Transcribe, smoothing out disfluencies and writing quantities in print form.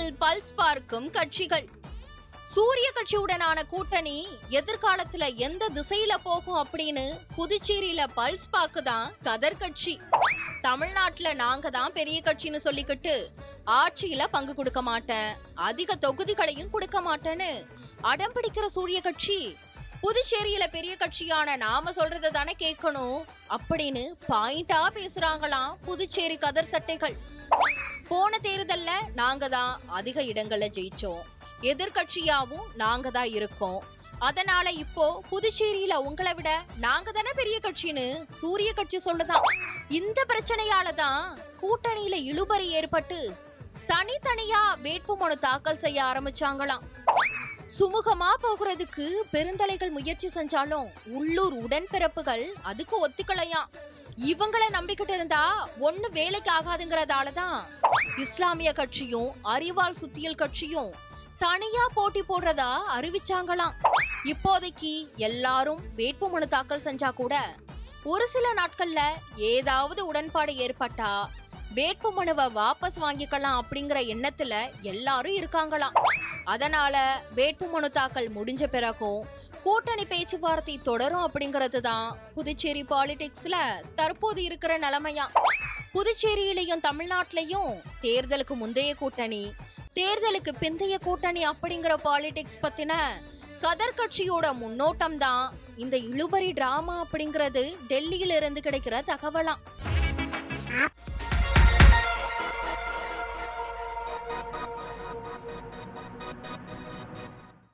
புதுச்சேரியில் பல்ஸ் பார்க்கும் கட்சிகள். சூரிய கட்சியுடனான கூட்டணி எதிர்காலத்துல எந்த திசையில போகும் அப்படின்னு புதுச்சேரியில பல்ஸ் பாக்குதான் கதர் கட்சி. தமிழ்நாட்டுல நாங்க தான் பெரிய கட்சின்னு சொல்லிக்கிட்டு ஆட்சியில பங்கு கொடுக்க மாட்டேன், அதிக தொகுதிகளையும் கொடுக்க மாட்டேன்னு அடம் பிடிக்கிற சூரிய கட்சி புதுச்சேரியில பெரிய கட்சியான நாம சொல்றத தானே கேட்கணும் அப்படின்னு பாயிண்டா பேசுறாங்களாம் புதுச்சேரி கதர் சட்டைகள். போன தேர்தல்ல நாங்க தான் அதிக இடங்கள்ல ஜெயிச்சோம், எதிர்கட்சியாவும் நாங்க தான் இருக்கோம், அதனால இப்போ புதுச்சேரியில உங்களை விட நாங்க தானே பெரிய கட்சின்னு சூரிய கட்சி சொல்லுதான். இந்த பிரச்சனையாலதான் கூட்டணியில இழுபறி ஏற்பட்டு தனித்தனியா வேட்புமனு தாக்கல் செய்ய ஆரம்பிச்சாங்களாம். சுமூகமா போகிறதுக்கு பெருந்தலைகள் முயற்சி செஞ்சாலும் உள்ளூர் உடன்பிறப்புகள் அதுக்கு ஒத்துக்கலையாம். இவங்களை நம்பிக்கிட்டு இருந்தா ஒண்ணு வேலைக்கு ஆகாதுங்கிறதாலதான் இஸ்லாமிய கட்சியும் அறிவால் சுத்தியல் கட்சியும் தனியா போட்டி போடுறதா அறிவிச்சாங்களாம். இப்போதைக்கு எல்லாரும் வேட்புமனு தாக்கல் செஞ்சா கூட ஒரு சில நாட்கள்ல ஏதாவது உடன்பாடு ஏற்பட்டா வேட்புமனுவை வாபஸ் வாங்கிக்கலாம் அப்படிங்கிற எண்ணத்துல எல்லாரும் இருக்காங்களாம். அதனால வேட்புமனு தாக்கல் முடிஞ்ச பிறகும் கூட்டணி பேச்சுவார்த்தை தொடரும் அப்படிங்கிறது தான் புதுச்சேரி பாலிடிக்ஸ்ல தற்போது இருக்கிற நிலைமையா. புதுச்சேரியிலையும் தமிழ்நாட்டிலையும் தேர்தலுக்கு முந்தைய கூட்டணி, தேர்தலுக்கு பிந்தைய கூட்டணி அப்படிங்கிற பாலிடிக்ஸ் பத்தின கதர் கட்சியோட முன்னோட்டம் தான் இந்த இழுபறி டிராமா அப்படிங்கிறது டெல்லியில இருந்து கிடைக்கிற தகவலாம்.